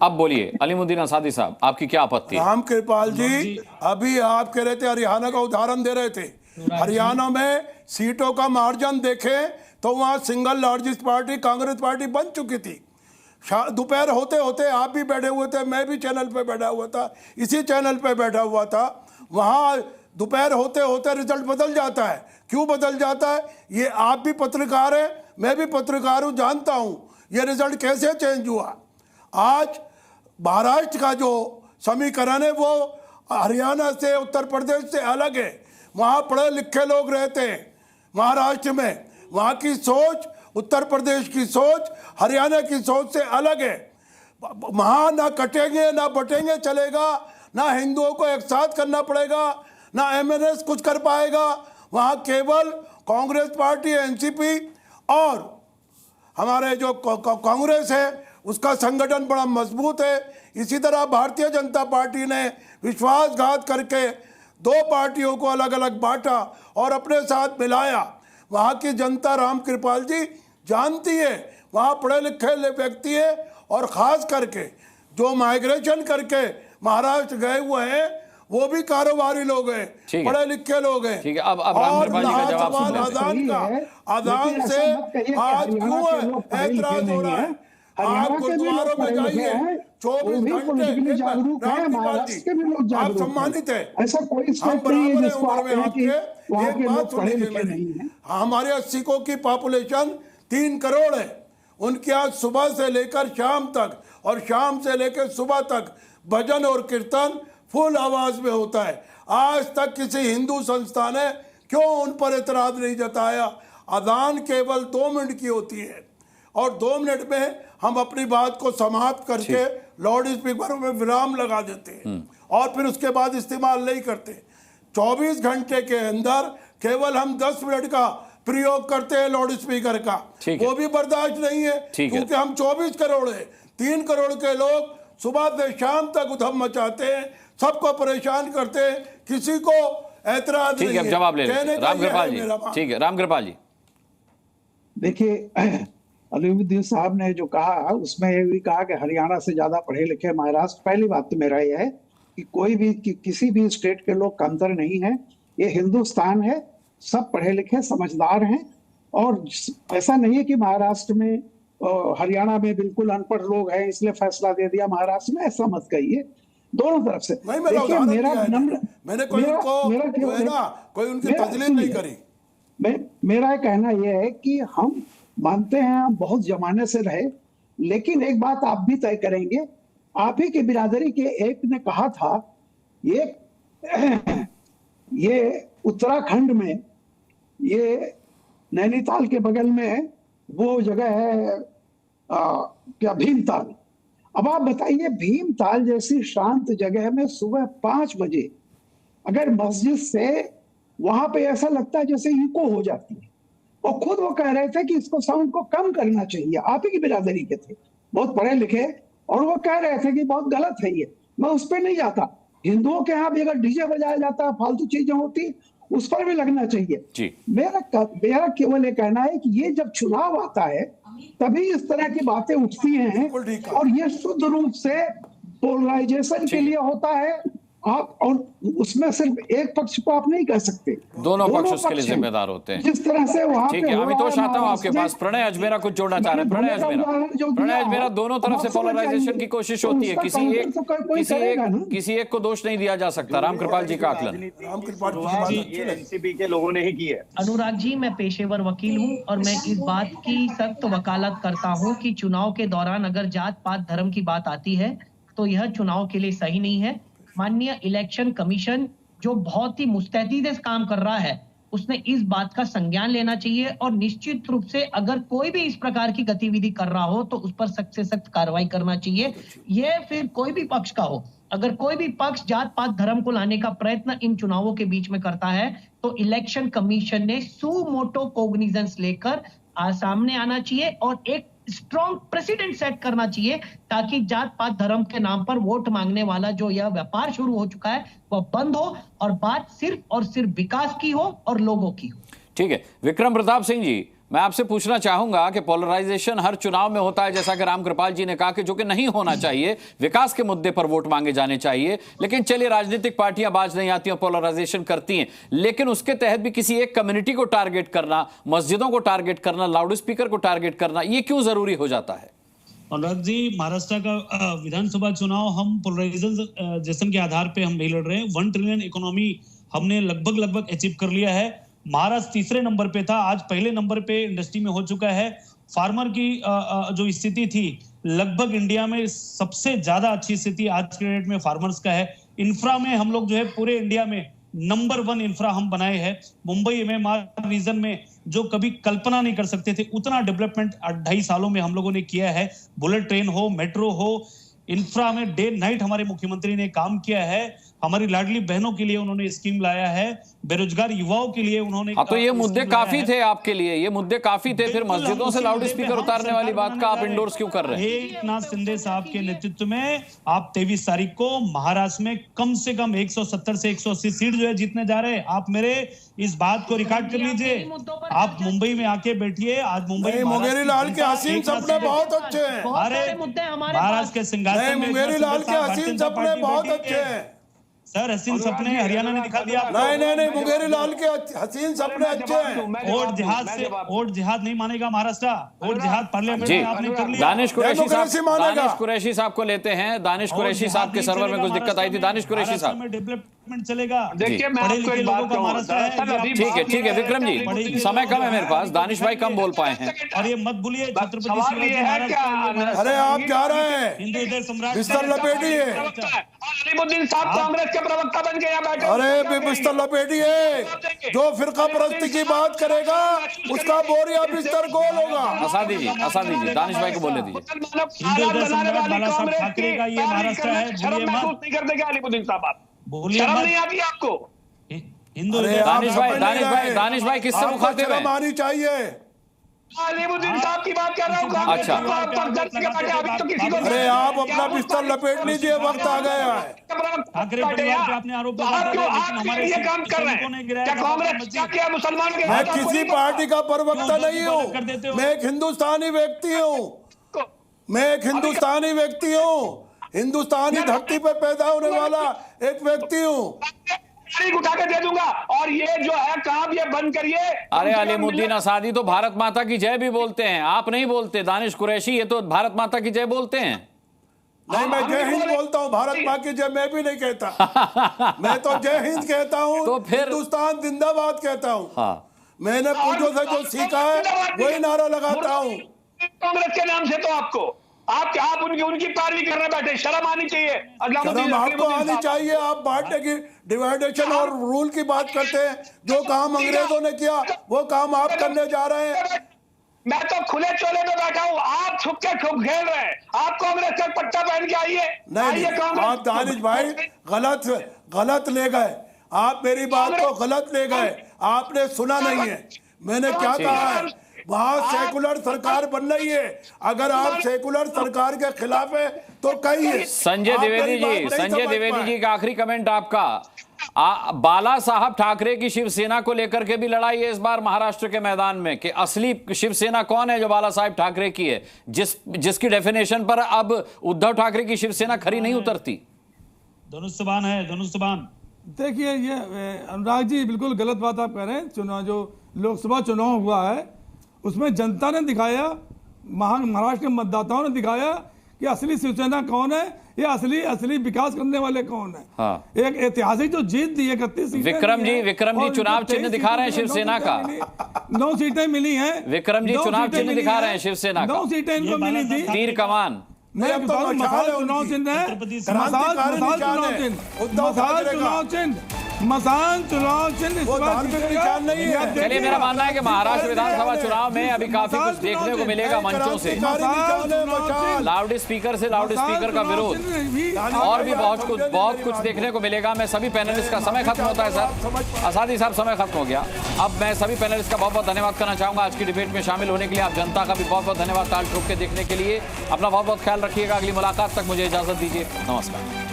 अब बोलिए अलीमुद्दीन असादी साहब, आपकी क्या आपत्ति है? राम कृपाल जी, अभी आप कह रहे थे हरियाणा का उदाहरण दे रहे थे। हरियाणा में सीटों का मार्जिन देखें तो वहां single largest party Congress party बन चुकी थी। दोपहर होते होते आप भी बैठे हुए थे, मैं भी चैनल पे बैठा हुआ था, इसी चैनल पे बैठा हुआ था। वहां दोपहर होते होते रिजल्ट बदल जाता है। क्यों बदल जाता है? ये आप भी पत्रकार हैं, मैं भी पत्रकार हूँ, जानता हूँ ये रिजल्ट कैसे चेंज हुआ। आज महाराष्ट्र का जो समीकरण है वो हरियाणा से उत्तर प्रदेश से अलग है। वहाँ पढ़े लिखे लोग रहते हैं महाराष्ट्र में, वहाँ की सोच उत्तर प्रदेश की सोच हरियाणा की सोच से अलग है। वहाँ ना कटेंगे ना बटेंगे चलेगा, ना हिंदुओं को एक साथ करना पड़ेगा, ना एमएनएस कुछ कर पाएगा। वहाँ केवल कांग्रेस पार्टी, एनसीपी और हमारे जो कांग्रेस है उसका संगठन बड़ा मजबूत है। इसी तरह भारतीय जनता पार्टी ने विश्वासघात करके दो पार्टियों को अलग अलग बांटा और अपने साथ मिलाया। वहाँ की जनता राम कृपाल जी जानती है, वहाँ पढ़े लिखे व्यक्ति है और ख़ास करके जो माइग्रेशन करके महाराष्ट्र गए हुए हैं वो भी कारोबारी लोग हैं, पढ़े लिखे लोग हैं। ठीक है, अब राम कृपाल जी का जवाब सुन लेते हैं। आदान से आज क्यों ऐतराज हो रहा है? आप गुरुद्वारों में जाइए, 24 घंटे आप सम्मानित है, ऐसा कोई हम बराबर है उम्र में आपके। एक बात सुनिए मेरी, हमारे 80 की पॉपुलेशन 3 करोड़ है। उनके आज सुबह से लेकर शाम तक और शाम से लेकर सुबह तक भजन और कीर्तन फुल आवाज में होता है। आज तक किसी हिंदू संस्था ने क्यों उन पर एतराज नहीं जताया? अजान केवल 2 मिनट की होती है और 2 मिनट में हम अपनी बात को समाप्त करके लाउड स्पीकर में विराम लगा देते हैं और फिर उसके बाद इस्तेमाल नहीं करते। 24 घंटे के अंदर केवल हम 10 मिनट का प्रयोग करते हैं लाउड स्पीकर का, वो भी बर्दाश्त नहीं है क्योंकि हम 24 करोड़ है। 3 करोड़ के लोग सुबह से शाम तक उधम मचाते हैं, सबको परेशान करते हैं, किसी को ऐतराज नहीं है। जवाब ले राम कृपाल जी। ठीक है राम कृपाल जी, देखिए अलीमुद्दीन साहब ने जो कहा उसमें ये भी कहा कि हरियाणा से ज्यादा पढ़े लिखे महाराष्ट्र। पहली बात तो मेरा यह है कि कोई भी किसी भी स्टेट के लोग कमतर नहीं है। ये हिंदुस्तान है, सब पढ़े लिखे समझदार हैं और ऐसा नहीं है कि महाराष्ट्र में हरियाणा में बिल्कुल अनपढ़ लोग हैं इसलिए फैसला दे दिया महाराष्ट्र में। ऐसा मत कहिए, दोनों तरफ से। देखिए मैंने कोई उनकी तजलील नहीं करी। मेरा कहना यह है कि हम मानते हैं हम बहुत जमाने से रहे, लेकिन एक बात आप भी तय करेंगे। आप ही के बिरादरी के एक ने कहा था ये उत्तराखंड में ये नैनीताल के बगल में वो जगह है क्या भीमताल। अब आप बताइए भीमताल जैसी शांत जगह में सुबह 5 बजे अगर मस्जिद से वहां पे ऐसा लगता है जैसे इको हो जाती है। और खुद वो कह रहे थे कि इसको साउंड को कम करना चाहिए। आप ही की बिरादरी के थे, बहुत पढ़े लिखे, और वो कह रहे थे कि बहुत गलत है ये। मैं उस पर नहीं जाता। हिंदुओं के यहाँ भी अगर डीजे बजाया जाता है, फालतू चीजें होती, उस पर भी लगना चाहिए। मेरा केवल ये कहना है कि ये जब चुनाव आता है तभी इस तरह की बातें उठती हैं और ये शुद्ध रूप से पोलराइजेशन के लिए होता है। आप और उसमें सिर्फ एक पक्ष को आप नहीं कह सकते, दोनों पक्ष उसके लिए जिम्मेदार होते हैं। जिस तरह से वहां ठीक है, अमितोष आता हूं आपके पास। प्रणय अजमेरा कुछ जोड़ना चाह रहे हैं। प्रणय अजमेरा, दोनों तरफ से पोलराइजेशन की कोशिश होती है, किसी एक को दोष नहीं दिया जा सकता। राम कृपाल जी का आकलन। एनसीपी के लोगों ने ही की है। अनुराग जी, मैं पेशेवर वकील हूं और मैं इस बात की सख्त वकालत करता हूं कि चुनाव के दौरान अगर जात पात धर्म की बात आती है तो यह चुनाव के लिए सही नहीं है। माननीय इलेक्शन कमीशन जो बहुत ही मुस्तैदी से काम कर रहा है, उसने इस बात का संज्ञान लेना चाहिए और निश्चित रूप से अगर कोई भी इस प्रकार की गतिविधि कर रहा हो तो उस पर सख्त से सख्त कार्रवाई करना चाहिए। ये फिर कोई भी पक्ष का हो, अगर कोई भी पक्ष जात पात धर्म को लाने का प्रयत्न इन चुनावों के बीच में करता है तो इलेक्शन कमीशन ने सुमोटो कोग्निजेंस लेकर सामने आना चाहिए और एक स्ट्रॉन्ग प्रेसिडेंट सेट करना चाहिए ताकि जात पात धर्म के नाम पर वोट मांगने वाला जो यह व्यापार शुरू हो चुका है वह बंद हो और बात सिर्फ और सिर्फ विकास की हो और लोगों की हो। ठीक है, विक्रम प्रताप सिंह जी, मैं आपसे पूछना चाहूंगा कि पोलराइजेशन हर चुनाव में होता है, जैसा कि रामकृपाल जी ने कहा कि जो कि नहीं होना चाहिए, विकास के मुद्दे पर वोट मांगे जाने चाहिए। लेकिन चलिए, राजनीतिक पार्टियां बाज नहीं आती हैं, पोलराइजेशन करती हैं, लेकिन उसके तहत भी किसी एक कम्युनिटी को टारगेट करना, मस्जिदों को टारगेट करना, लाउड स्पीकर को टारगेट करना, ये क्यों जरूरी हो जाता है? अनुराग जी, महाराष्ट्र का विधानसभा चुनाव हम पोलराइजेशन के आधार पे हम नहीं लड़ रहे हैं। 1 ट्रिलियन इकोनॉमी हमने लगभग अचीव कर लिया है। महाराष्ट्र तीसरे नंबर पे था, आज पहले नंबर पे इंडस्ट्री में हो चुका है। फार्मर की जो स्थिति थी, लगभग इंडिया में सबसे ज्यादा अच्छी स्थिति आज के डेट में फार्मर्स का है। इंफ्रा में हम लोग जो है पूरे इंडिया में नंबर 1 इंफ्रा हम बनाए हैं। मुंबई में रीजन में जो कभी कल्पना नहीं कर सकते थे, उतना डेवलपमेंट 2.5 सालों में हम लोगों ने किया है। बुलेट ट्रेन हो, मेट्रो हो, इंफ्रा में डे नाइट हमारे मुख्यमंत्री ने काम किया है। हमारी लाडली बहनों के लिए उन्होंने स्कीम लाया है, बेरोजगार युवाओं के लिए उन्होंने। तो ये मुद्दे काफी थे आपके लिए, ये मुद्दे काफी थे, फिर मस्जिदों से लाउड स्पीकर उतारने वाली बात का आप इंडोर्स क्यों कर रहे हैं? एकनाथ शिंदे साहब के नेतृत्व में आप 23 तारीख को महाराष्ट्र में कम से कम 170 से 180 सीट जो है जीतने जा रहे हैं। आप मेरे इस बात को रिकॉर्ड कर लीजिए। आप मुंबई में आके बैठिए। आज मुंबई मुंगेरी लाल के हसीन सपने बहुत अच्छे हैं। अरे महाराष्ट्र के सिंहासन में मुंगेरी लाल के हसीन सपने बहुत अच्छे हैं सर। हसीन सपने हरियाणा ने दिखा दिया। नहीं, मुंगेरी लाल के हसीन सपने अच्छे हैं। वोट जिहाद नहीं मानेगा महाराष्ट्र। वोट जिहाद पार्लियामेंट में आपने कर लिया। दानिश कुरैशी साहब को लेते हैं। दानिश कुरैशी साहब के सर्वर में कुछ दिक्कत आई थी। दानिश कुरैशी साहब, डेवलपमेंट चलेगा। देखिए, मैं आपको एक बात कहूं। ठीक है विक्रम जी, समय कम है मेरे पास, दानिश भाई कम बोल पाए हैं। और ये मत भूलिए, छत्रपति शिवाजी महाराज। अरे आप क्या रहे हैं, हिंदू हृदय सम्राट बिस्तर लपेटिए। अलीमुद्दीन साहब कांग्रेस के प्रवक्ता बन के यहाँ बैठे। अरे बिस्तर लपेटिए। जो फिरका परस्ती की बात करेगा उसका बोरिया बिस्तर गोल होगा। आसादी जी, दानिश भाई को बोलने दीजिए। हिंदू हृदय सम्राट बाला साहब ठाकरे का ये महाराष्ट्र है। शर्म महसूस नहीं करते क्या अलीमुद्दीन साहब? आप बोलिए, शर्म नहीं आती आपको? हिंदू दानिश भाई किससे मुखातिब है? मानी चाहिए। अलीमुद्दीन साहब की बात कर रहा हूँ। अच्छा। अभी तो किसी को। अरे आप अपना बिस्तर लपेट लीजिए, वक्त आ गया है। ठाकरे परिवार पे आपने आरोप आप क्यों ये काम कर रहे हैं? क्या कांग्रेस क्या किया मुसलमान के? मैं किसी पार्टी का प्रवक्ता नहीं हूँ। मैं एक हिंदुस्तानी व्यक्ति हूँ। हिंदुस्तानी धरती पे पैदा होने वाला एक व्यक्ति हूँ। उठा के दे दूंगा। और ये जो है काम ये बंद करिए। अरे अलीमुद्दीन आसादी तो भारत माता की जय भी बोलते हैं, आप नहीं बोलते। दानिश कुरैशी ये तो भारत माता की जय बोलते हैं। नहीं, मैं जय हिंद बोलता हूँ, भारत माँ की जय मैं भी नहीं कहता। मैं तो जय हिंद कहता हूँ, तो फिर हिंदुस्तान जिंदाबाद कहता हूँ। हाँ, मैंने पूर्वजों से जो सीखा है वही नारा लगाता हूँ। कांग्रेस के नाम से तो आप उनकी पैरवी करने बैठे, शर्म आनी चाहिए। शर्म आपको आनी चाहिए। आप बांटने की, डिवाइडेशन और रूल की बात करते हैं। जो काम अंग्रेजों ने किया वो काम आप करने जा रहे हैं। मैं तो खुले चोले में बैठा हूँ, आप छुप के खेल रहे हैं। आप कांग्रेस का पट्टा पहन के आइए। नहीं, आप दानिश भाई गलत ले गए। आप मेरी बात को गलत ले गए। आपने सुना नहीं है मैंने क्या कहा है। वहां सेकुलर सरकार बन रही है। अगर आप सेकुलर सरकार के खिलाफ है तो कहिए। संजय द्विवेदी जी का आखिरी कमेंट आपका। बाला साहब ठाकरे की शिवसेना को लेकर के भी लड़ाई है इस बार महाराष्ट्र के मैदान में कि असली शिवसेना कौन है जो बाला साहब ठाकरे की है, जिसकी डेफिनेशन पर अब उद्धव ठाकरे की शिवसेना खरी नहीं उतरती। धनुष्यबाण है, धनुष्यबाण। देखिए, ये अनुराग जी बिल्कुल गलत बात आप कह रहे हैं। चुनाव जो लोकसभा चुनाव हुआ है उसमें जनता ने दिखाया, महाराष्ट्र के मतदाताओं ने दिखाया कि असली शिवसेना कौन है, ये असली विकास करने वाले कौन है। हाँ। एक ऐतिहासिक जो जीत दी 31 सीटें। विक्रम जी चुनाव चिन्ह दिखा रहे हैं शिवसेना का। 9 सीटें मिली हैं। विक्रम जी चुनाव चिन्ह दिखा रहे हैं शिवसेना का। 9 सीटें इनको मिली थी। तीर कमान। मैं मसाल चुनाव चिन्ह है। मसान चुनाव चिन्ह। चलिए, मेरा मानना है कि महाराष्ट्र विधानसभा चुनाव में अभी काफी कुछ देखने को मिलेगा मंचों से। लाउड स्पीकर का विरोध और भी बहुत कुछ देखने को मिलेगा। मैं सभी पैनलिस्ट का समय खत्म होता है सर। आसादी साहब, समय खत्म हो गया। अब मैं सभी पैनलिस्ट का बहुत बहुत धन्यवाद करना चाहूंगा आज की डिबेट में शामिल होने के लिए। आप जनता का भी बहुत बहुत धन्यवाद ताल ठोक के देखने के लिए। अपना बहुत बहुत ख्याल रखिएगा। अगली मुलाकात तक मुझे इजाजत दीजिए। नमस्कार।